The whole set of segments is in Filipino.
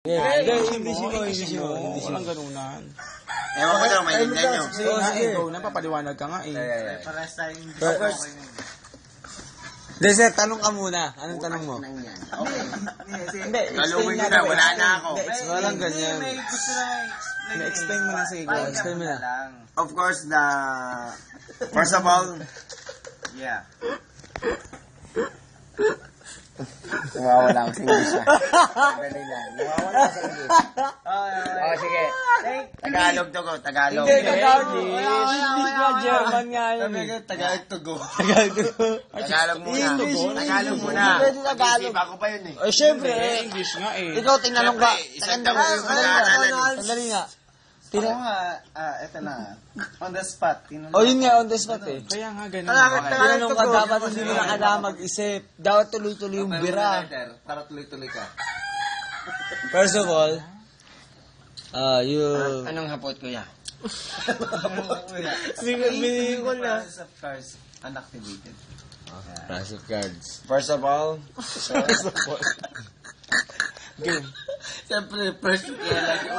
English mo. Walang ganunan. Ewan ko daw, maintindihan nyo. Sige nga, ikaw na, papaliwanag ka nga eh. Paras tayong Hindi, sir, tanong ka muna. Anong tanong mo? Hindi, Galawin nyo na, wala na ako. Walang ganyan. Na-explain mo na, sige, go. Explain mo na. Of course, first of all, yeah. Nawawala ako sa English na. Dali lang. Nawawala ako sa English. Oh, sige. Tagalog to go. Tagalog. Hindi nga, German nga yun. Tagalog to go. Tagalog muna. Tagalog muna. Pwede Tagalog. Isipa ko pa yun eh. Eh, syempre. English nga eh. Ikaw, tinanong ka. Isang taon yung mag-aaralan. Sandali nga. Ako nga, eto na. On the spot. Oh, yun nga, on the spot eh. Kaya nga ganun. Tinanong ka, dapat hindi mo na kailangan mag-isip. Dapat tuloy-tuloy yung bira. Para tuloy-tuloy ka. First of all, Anong hapot, kuya? Binigyan ko na. Process of cars unactivated. Price of cards. First of all, Game. Siyempre, first kaya lagi ko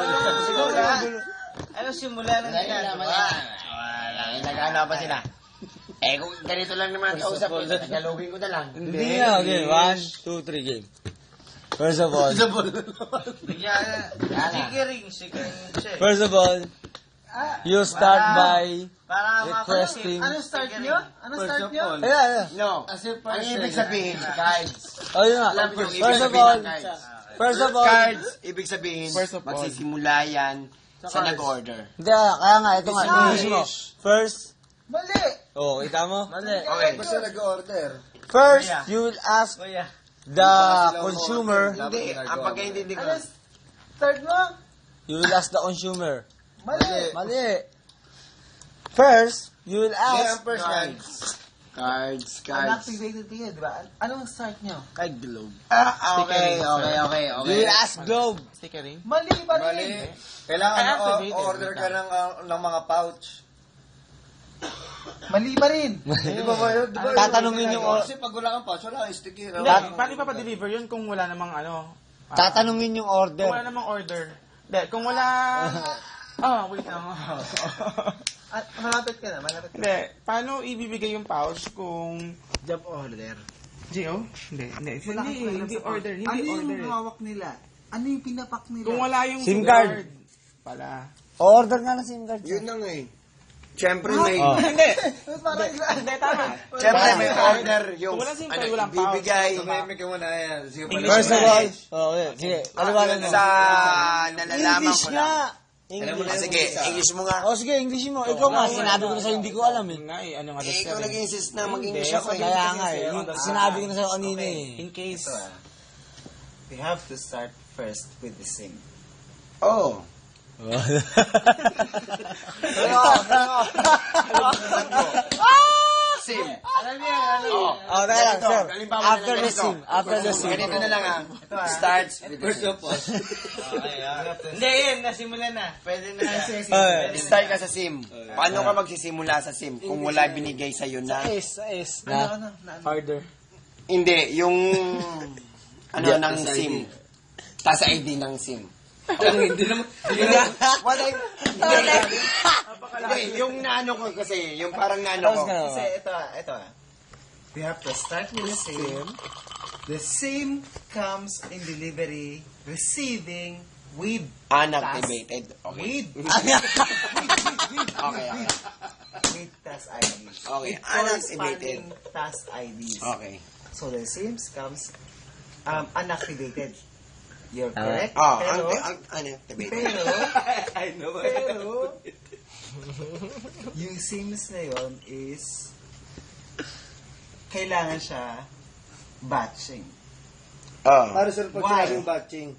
Ano simula ng ginagawa? nag-ano pa sila? Eh, kung ganito lang naman kausap ko, tagalogin ko na lang. Hindi nga, okay. 1, 2, 3, game. First of all, first of all, you start by requesting. Ano start nyo? Ano start nyo? No, ang ibig sabihin, cards. Oh, yun nga. Alam ko yung ibig First of sabihin all, ng cards. first of all, Cards, ibig sabihin, First of all. magsisimula yan sa nag-order. hindi, kaya nga, ito nga, English mo. First, Mali! oh, kita mo? Okay. Basta nag-order. First, you will ask the consumer, Hindi, ang pagkaintindi ko. Start mo? you will ask the consumer. Mali! Mali. First, you will ask, Cards. Unactivated yun, di ba? Anong start nyo? Okay. you will ask Globe. Stickering? Mali ba rin? Kailangan order ka ng mga pouch. Mali ba rin? Di ba ba yun? Tatanungin yung Kasi pag wala kang pouch, wala kang sticker. Hindi, paano ipapadeliver yun kung wala namang ano? tatanungin yung Kung wala order. namang order. Hindi, kung wala... wait lang. At malapit ka na. Hindi, paano ibibigay yung pouch kung... Job order. G.O.? Hindi order. Hindi Ano order. yung hawak nila? Ano yung pinapak nila? Kung wala yung SIM card. Pala. Order nga na SIM card. Yun na nga eh. Siyempre may... Oh. Hindi. Parang Hindi, tama. Siyempre may order yung... Kung wala SIM card, walang pouch. ibibigay. Tumimik ka muna yan. Sige, English First of na all, eh. okay, sige, paliwanag mo. Sa nalalaman English ko nga. lang. Sige, English mo nga. Oh, sige, English mo. Ikaw nga, sinabi ko na sa'yo, hindi ko alam eh. Nga eh, ano nga Eh, ikaw nag-insist na mag-English Hindi, ako. Kaya nga eh, yung sinabi ko na sa'yo kanina eh. In case... We have to start first with the same. Oh. Sim. Alam niyo, Oh, teka lang, sir. Halimbawa na After lang the ganito. sim. After the sim. Ganito na lang ah. Starts with the sim. Hindi, yun. Nasimulan na. Pwede na. Start ka sa sim. Paano ka magsisimula sa sim kung wala binigay sa'yo na... Sa S. Na? Harder. Hindi, yung... ano ng sim. Tas ID ng sim. Hindi naman. Wala Hindi, yung naano ko kasi, yung parang naano ko. Kasi ito. We have to start with the same. The same comes in delivery, receiving, with Unactivated. Okay. Okay. With task IDs. Okay, With unactivated. corresponding task IDs. Okay. So the same comes unactivated. You're correct. Oh, pero, unactivated. pero, yung sims na yun is kailangan siya batching. Oh. Para sir, pag Why? sinabing batching.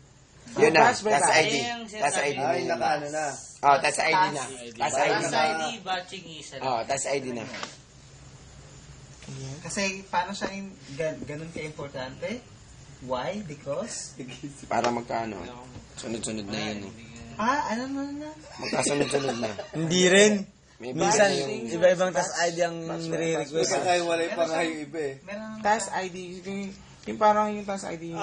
Yun na, Batch by that's batch. ID. That's ID na Ay, yun. nakaano na. Oh, that's ID na. That's ID Task na. ID, batching is Oh, that's ID na. Kasi paano siya ganun ka-importante? Why? Because? Para magkano. Sunod-sunod na yun eh. Ano na? Magkasunod-sunod na. Hindi rin. May Minsan, bigay yung... iba-ibang task ID ang nire-request. Kasi kayo wala pa nga yung iba eh. Meron Task ID, Yung parang yung tax ID ni...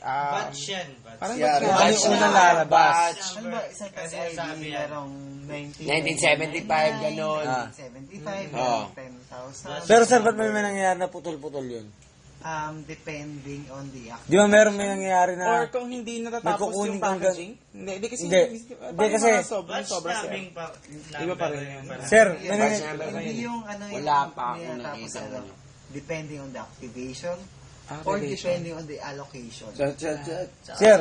Batch yan. Parang Yeah, batch Ano yan. yung unang lalabas? Ano ba, isang tax ID, merong 1975, ganun. 1975, Oo. merong 10,000. Pero sir, ba't may nangyayari na putol-putol yun? Depending on the Di ba meron may nangyayari Or na... kung hindi May natatapos kukunin yung kang packaging. Hindi kasi... Hindi. parang Hindi kasi- mga sobrang sobra sir. Iba pa rin yun. Sir, may Batch nangyayari... number ba Hindi yun? yung ano yung Wala pa hindi akong natapos, nakita ano, ano. depending on the activation or Activation. depending on the allocation. Sir,